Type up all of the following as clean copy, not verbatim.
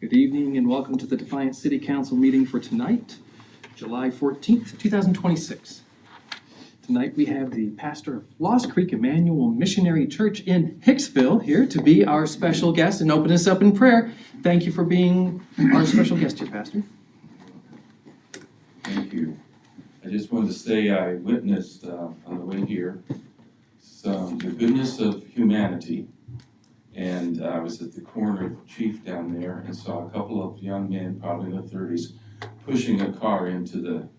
Good evening and welcome to the Defiance City Council meeting for tonight, July 14th, 2026. Tonight we have the pastor of Lost Creek Emmanuel Missionary Church in Hicksville here to be our special guest and open us up in prayer. Thank you for being our special guest here, Pastor. Thank you. I just wanted to say I witnessed on the way here the goodness of humanity. And I was at the corner of Chief down there and saw a couple of young men, probably in their 30s, pushing a car into the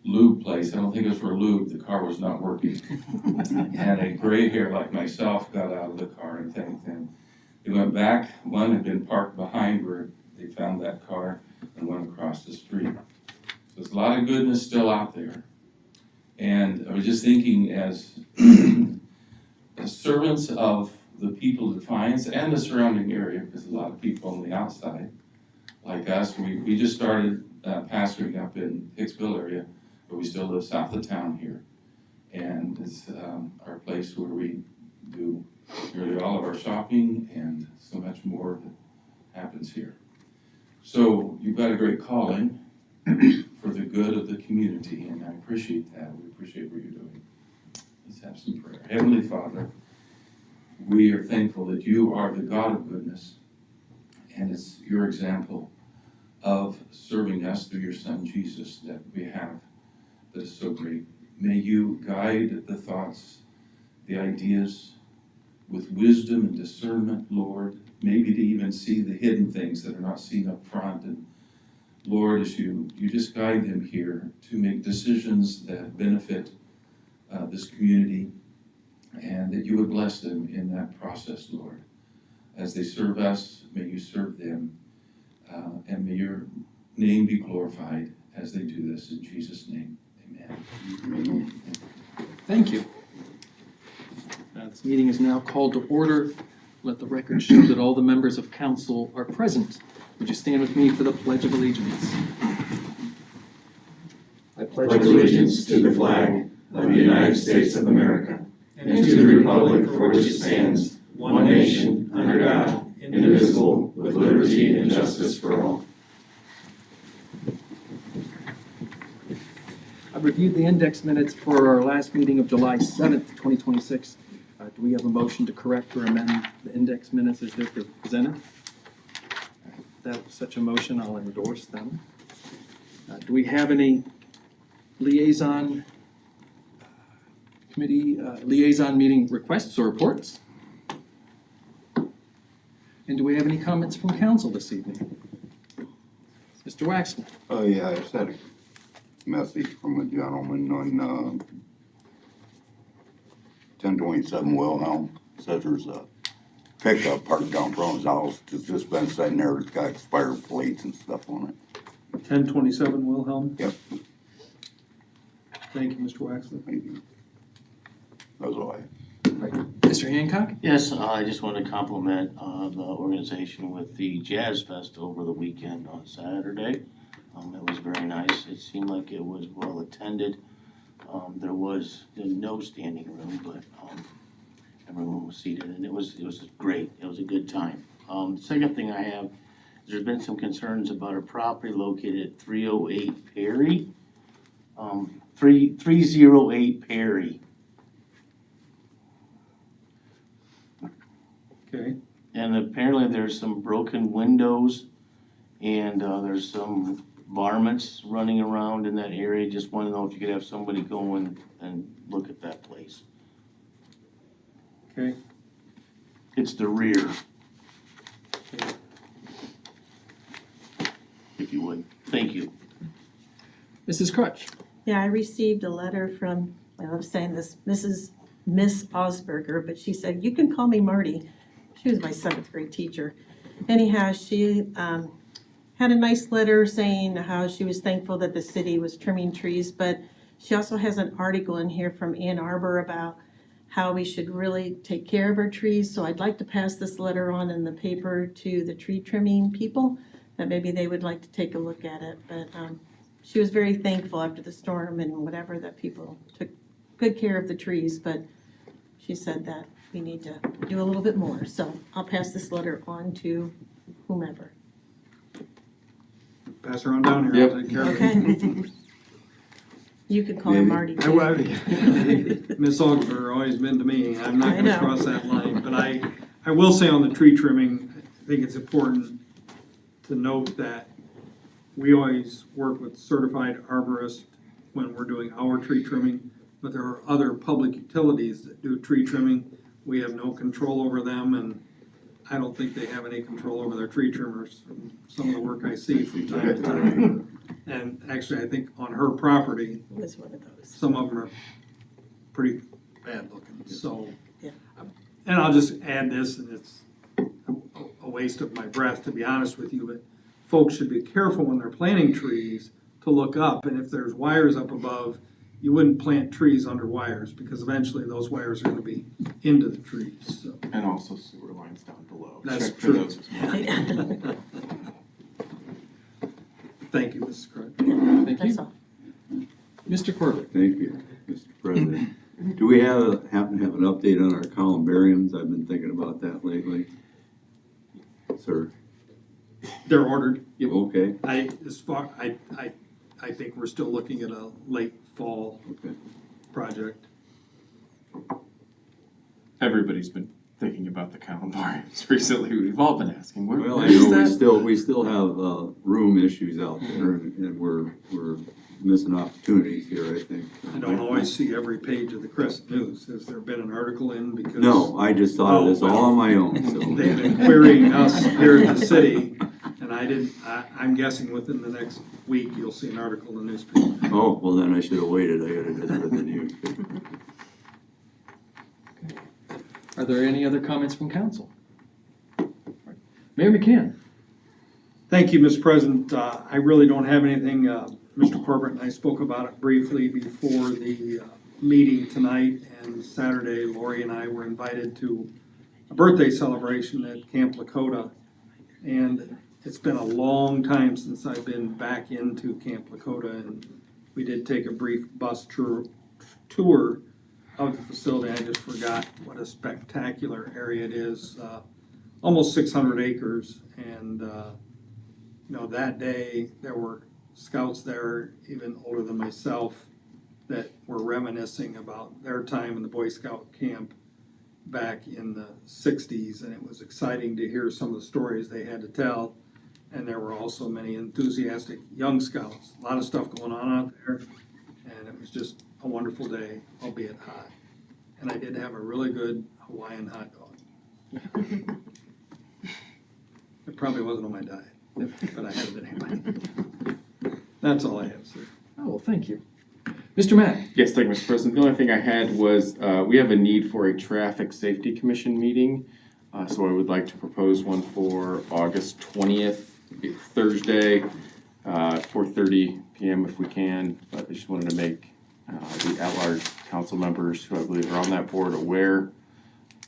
lube place. I don't think it was for lube, the car was not working. And a gray hair like myself got out of the car and thanked them. They went back, one had been parked behind where they found that car and went across the street. So there's a lot of goodness still out there. And I was just thinking as servants of the people of Defiance and the surrounding area, because a lot of people on the outside, like us, we just started pastoring up in Hicksville area, but we still live south of town here. And it's our place where we do nearly all of our shopping and so much more that happens here. So you've got a great calling for the good of the community, and I appreciate that. We appreciate what you're doing. Let's have some prayer. Heavenly Father, we are thankful that you are the God of goodness, and it's your example of serving us through your Son Jesus that we have that is so great. May you guide the thoughts, the ideas with wisdom and discernment, Lord, maybe to even see the hidden things that are not seen up front. And Lord, as you just guide them here to make decisions that benefit this community, and that you would bless them in that process, Lord. As they serve us, may you serve them, and may your name be glorified as they do this. In Jesus' name, amen. Thank you. This meeting is now called to order. Let the record show that all the members of council are present. Would you stand with me for the Pledge of Allegiance? I pledge allegiance to the flag of the United States of America and to the republic for which it stands, one nation, under God, indivisible, with liberty and justice for all. I've reviewed the index minutes for our last meeting of July 7th, 2026. Do we have a motion to correct or amend the index minutes as they're presented? Without such a motion, I'll endorse them. Do we have any liaison committee liaison meeting requests or reports? And do we have any comments from council this evening? Mr. Waxman. Oh yeah, I just had a message from a gentleman on 1027 Wilhelm. Says there's a pickup parked down front of his house. It's just been sitting there. It's got expired plates and stuff on it. 1027 Wilhelm. Yep. Thank you, Mr. Waxman. Thank you. That's all I have. Mr. Hancock? Yes, I just want to compliment the organization with the Jazz Fest over the weekend on Saturday. It was very nice. It seemed like it was well attended. There was no standing room, but everyone was seated, and it was great. It was a good time. The second thing I have is there's been some concerns about a property located at 308 Perry. 308 Perry. Okay. And apparently there's some broken windows and there's some varmints running around in that area. Just want to know if you could have somebody go in and look at that place. Okay. It's the rear, Okay. if you would. Thank you. Mrs. Crutch? Yeah, I received a letter from, I love saying this, Miss Osberger, but she said, you can call me Marty. She was my 7th grade teacher. Anyhow, she had a nice letter saying how she was thankful that the city was trimming trees, but she also has an article in here from Ann Arbor about how we should really take care of our trees. So I'd like to pass this letter on in the paper to the tree trimming people, that maybe they would like to take a look at it. But she was very thankful after the storm and whatever that people took good care of the trees, but she said that we need to do a little bit more. So I'll pass this letter on to whomever. pass her on down here, I'll Yep. take care of it. Okay. You could call her Marty I, too. Miss Augsburger always been to me, I'm not I gonna know. cross that line, but I will say on the tree trimming, I think it's important to note that we always work with certified arborists when we're doing our tree trimming, but there are other public utilities that do tree trimming. We have no control over them, and I don't think they have any control over their tree trimmers from some of the work I see from time to time. And actually, I think on her property, It was one of those. some of them are pretty bad looking, so. Yeah. And I'll just add this, and it's a waste of my breath, to be honest with you, but folks should be careful when they're planting trees to look up, and if there's wires up above, you wouldn't plant trees under wires, because eventually those wires are gonna be into the trees, so. And also sewer lines down below. That's Check true. for those as well. Thank you, Mrs. Crutch. Thank That's you. all. Mr. Corbett? Thank you, Mr. President. Do we happen to have an update on our columbariums? I've been thinking about that lately. Sir, They're ordered. okay, I think we're still looking at a late fall okay. project. Everybody's been thinking about the columbariums recently. We've all been asking, where Well, I is know that? we still have, room issues out there, and we're missing opportunities here, I think. I don't always see every page of the Crescent News. Has there been an article in because? No, I just thought of this all on my own, so. They've been querying us here in the city, and I'm guessing within the next week, you'll see an article in the newspaper. Oh, well, then I should have waited. I gotta just read the news. Are there any other comments from council? Mayor McCann? Thank you, Mr. President. I really don't have anything. Mr. Corbett and I spoke about it briefly before the meeting tonight, and Saturday, Lori and I were invited to a birthday celebration at Camp Lakota. And it's been a long time since I've been back into Camp Lakota, and we did take a brief bus tour of the facility. I just forgot what a spectacular area it is. Almost 600 acres, and that day there were scouts there, even older than myself, that were reminiscing about their time in the Boy Scout camp back in the 60s, and it was exciting to hear some of the stories they had to tell. And there were also many enthusiastic young scouts, a lot of stuff going on out there, and it was just a wonderful day, albeit hot. And I did have a really good Hawaiian hot dog. It probably wasn't on my diet, but I had it anyway. That's all I have, sir. Oh, well, thank you. Mr. Matt? Yes, thank you, Mr. President. The only thing I had was, we have a need for a Traffic Safety Commission meeting. So I would like to propose one for August 20th, Thursday, 4:30 PM if we can. But I just wanted to make the at-large council members who I believe are on that board aware.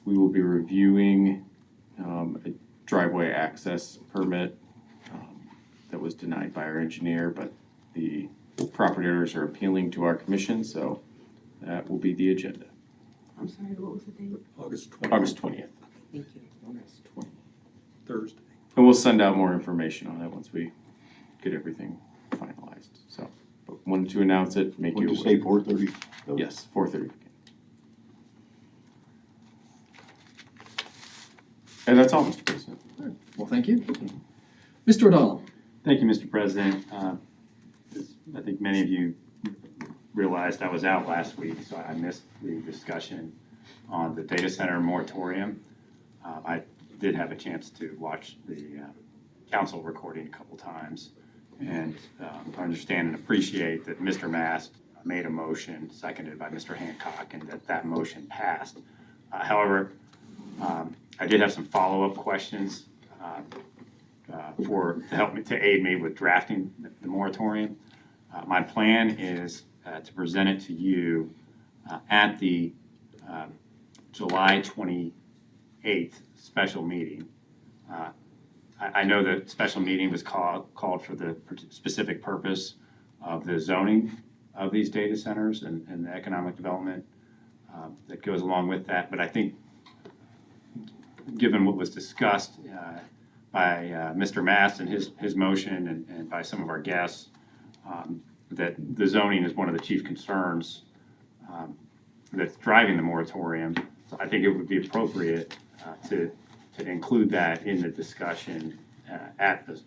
We will be reviewing a driveway access permit that was denied by our engineer, but the property owners are appealing to our commission, so that will be the agenda. I'm sorry, what was the date? August 20th, August 20th. Thank you. August 20th. Thursday. And we'll send out more information on it once we get everything finalized, so. But wanted to announce it, make you What'd you aware. say, 4:30? Yes, 4:30. And that's all, Mr. President. Well, thank you. Mr. O'Donnell? Thank you, Mr. President. As I think many of you realized I was out last week, so I missed the discussion on the data center moratorium. I did have a chance to watch the council recording a couple times, and understand and appreciate that Mr. Mast made a motion, seconded by Mr. Hancock, and that motion passed. However, I did have some follow-up questions to aid me with drafting the moratorium. My plan is to present it to you at the July 28th special meeting. I know that special meeting was called for the specific purpose of the zoning of these data centers and the economic development that goes along with that. But I think, given what was discussed, Mr. Mast and his motion and by some of our guests, that the zoning is one of the chief concerns that's driving the moratorium. So I think it would be appropriate to include that in the discussion at the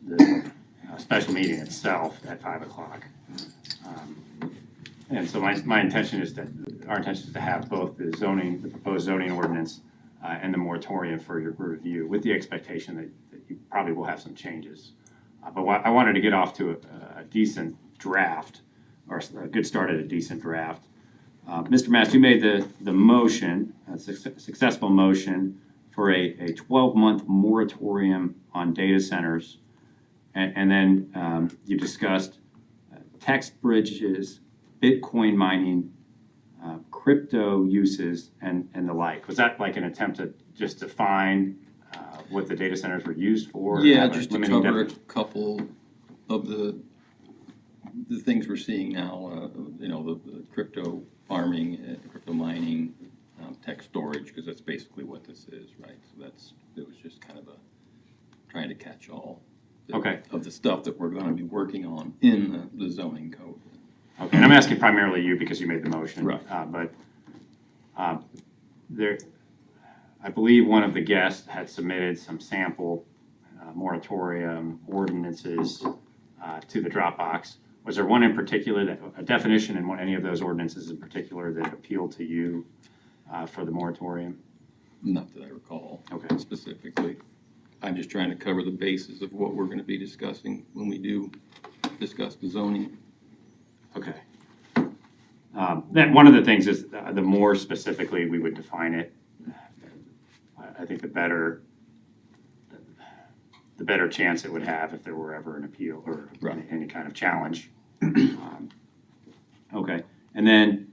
special meeting itself at 5 o'clock. And so our intention is to have both the proposed zoning ordinance and the moratorium for your review, with the expectation that you probably will have some changes. But I wanted to get off to a decent draft, or a good start at a decent draft. Mr. Mast, you made the motion, a successful motion for a 12-month moratorium on data centers. And then you discussed text bridges, Bitcoin mining, crypto uses, and the like. Was that like an attempt to just define what the data centers were used for? Yeah, just to cover a couple of the things we're seeing now, the crypto farming, crypto mining, text storage, because that's basically what this is, right? So it was just kind of trying to catch all of the stuff that we're going to be working on in the zoning code. Okay, and I'm asking primarily you because you made the motion. Right. I believe one of the guests had submitted some sample moratorium ordinances to the Dropbox. Was there one in particular, a definition in any of those ordinances in particular that appealed to you for the moratorium? Not that I recall Okay. specifically. I'm just trying to cover the basis of what we're going to be discussing when we do discuss the zoning. Okay. Then one of the things is the more specifically we would define it, I think the better chance it would have if there were ever an appeal or any kind of challenge. Okay, and then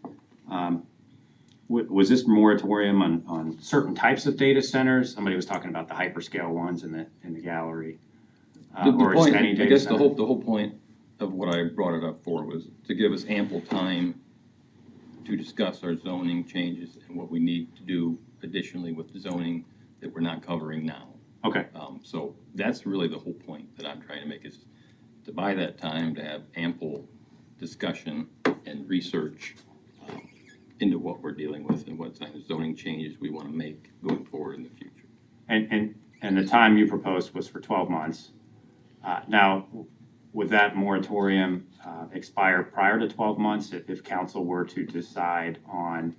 was this moratorium on certain types of data centers? Somebody was talking about the hyperscale ones in the gallery, or point, is any data I guess center? the whole point of what I brought it up for was to give us ample time to discuss our zoning changes and what we need to do additionally with the zoning that we're not covering now. Okay. So that's really the whole point that I'm trying to make, is to buy that time to have ample discussion and research into what we're dealing with and what kind of zoning changes we want to make going forward in the future. And the time you proposed was for 12 months. Now, would that moratorium expire prior to 12 months if council were to decide on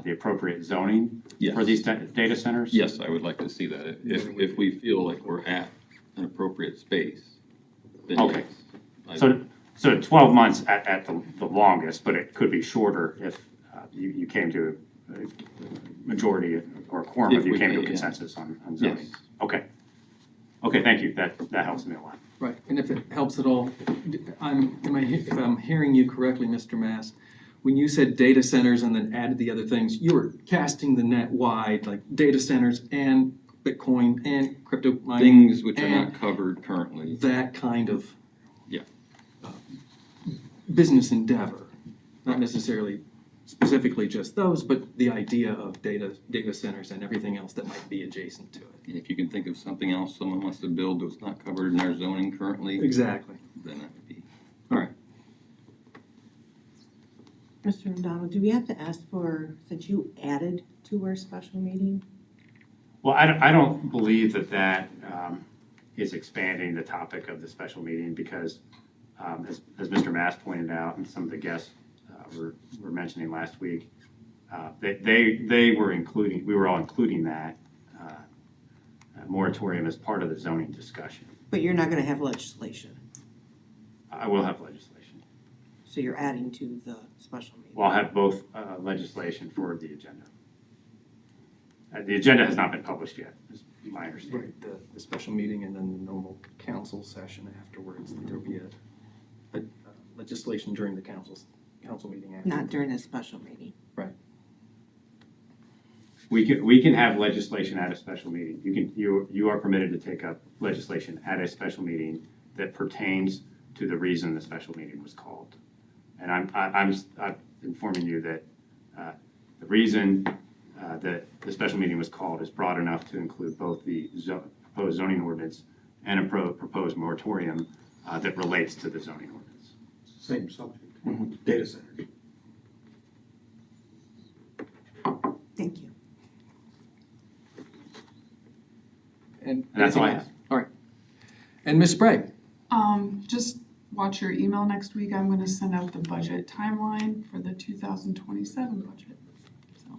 the appropriate zoning for these data centers? Yes, I would like to see that. If we feel like we're at an appropriate space, then Okay. yes. So 12 months at the longest, but it could be shorter if you came to a majority or a quorum if you came to a consensus on zoning. Yes. Okay, thank you. That helps me a lot. Right, and if it helps at all, if I'm hearing you correctly, Mr. Mast, when you said data centers and then added the other things, you were casting the net wide, like data centers and Bitcoin and crypto mining. Things which are not covered currently. That kind of Yeah. business endeavor, not necessarily specifically just those, but the idea of data centers and everything else that might be adjacent to it. And if you can think of something else someone wants to build that's not covered in our zoning currently, Exactly. then that would be. All right. Mr. O'Donnell, do we have to ask for, since you added to our special meeting? Well, I don't believe that is expanding the topic of the special meeting because, as Mr. Mast pointed out, and some of the guests were mentioning last week, we were all including that moratorium as part of the zoning discussion. But you're not gonna have legislation, I will have legislation. so you're adding to the special meeting. Well, I'll have both legislation for the agenda. The agenda has not been published yet, is my understanding. Right, the special meeting and then the normal council session afterwards, there'll be a legislation during the council meeting afterwards. Not during a special meeting. Right. We can have legislation at a special meeting. You are permitted to take up legislation at a special meeting that pertains to the reason the special meeting was called. And I'm informing you that the reason that the special meeting was called is broad enough to include both the proposed zoning ordinance and a proposed moratorium that relates to the zoning ordinance. Same subject, data centers. Thank you. And that's all I anything have. else? All right. And Ms. Sprague? Just watch your email next week. I'm gonna send out the budget timeline for the 2027 budget. So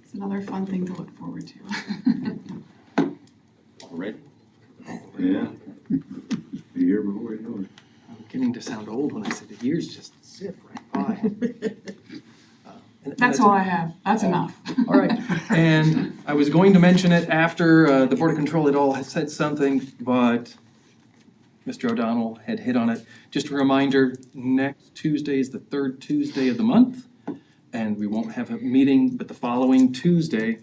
it's another fun thing to look forward to. Already? Yeah. The year before you know it. I'm beginning to sound old when I say the years just zip right by. And That's all I have. That's enough. All right, and I was going to mention it after the Board of Control had all said something, but Mr. O'Donnell had hit on it. Just a reminder, next Tuesday is the third Tuesday of the month, and we won't have a meeting, but the following Tuesday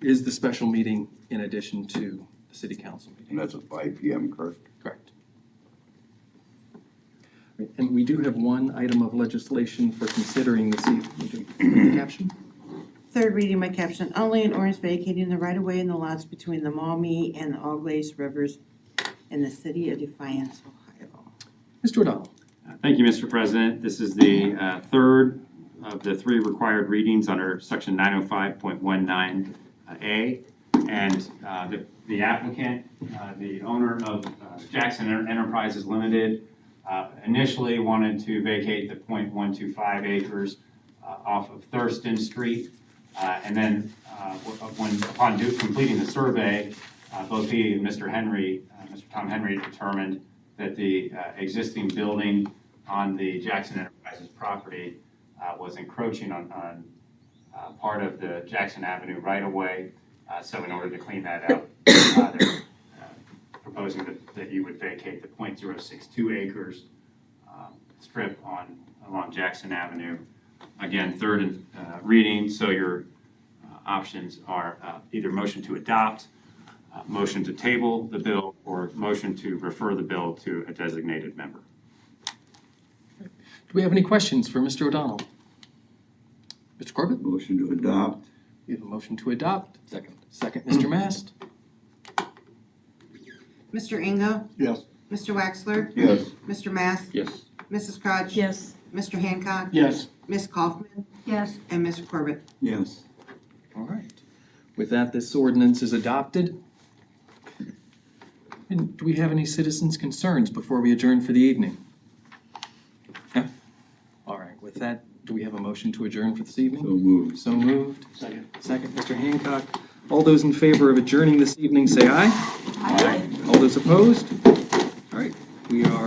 is the special meeting in addition to the city council And meeting. that's at 5 PM, correct? Correct. And we do have one item of legislation for considering this evening. The caption? Third reading by caption only, an ordinance vacating the right-of-way in the lots between the Maumee and the Auglaize Rivers in the city of Defiance, Ohio. Mr. O'Donnell? Thank you, Mr. President. This is the third of the three required readings under section 905.19A. And the applicant, the owner of Jackson Enterprises Limited, initially wanted to vacate the 0.125 acres off of Thurston Street. And then upon completing the survey, both he and Mr. Tom Henry determined that the existing building on the Jackson Enterprises property was encroaching on part of the Jackson Avenue right-of-way. So in order to clean that out, they're proposing that you would vacate the 0.062 acres strip along Jackson Avenue. Again, third reading, so your options are either motion to adopt, motion to table the bill, or motion to refer the bill to a designated member. Do we have any questions for Mr. O'Donnell? Mr. Corbett? Motion to adopt. We have a motion to adopt. Second, Mr. Mast? Mr. Ingo? Yes. Mr. Waxler? Yes. Mr. Mass? Yes. Mrs. Crotch? Yes. Mr. Hancock? Yes. Ms. Kaufman? Yes. And Mr. Corbett? Yes. All right. With that, this ordinance is adopted. And do we have any citizens' concerns before we adjourn for the evening? Yeah? All right, with that, do we have a motion to adjourn for this evening? So moved. So moved. Second, Mr. Hancock. All those in favor of adjourning this evening, say aye. Aye. All those opposed? All right, we are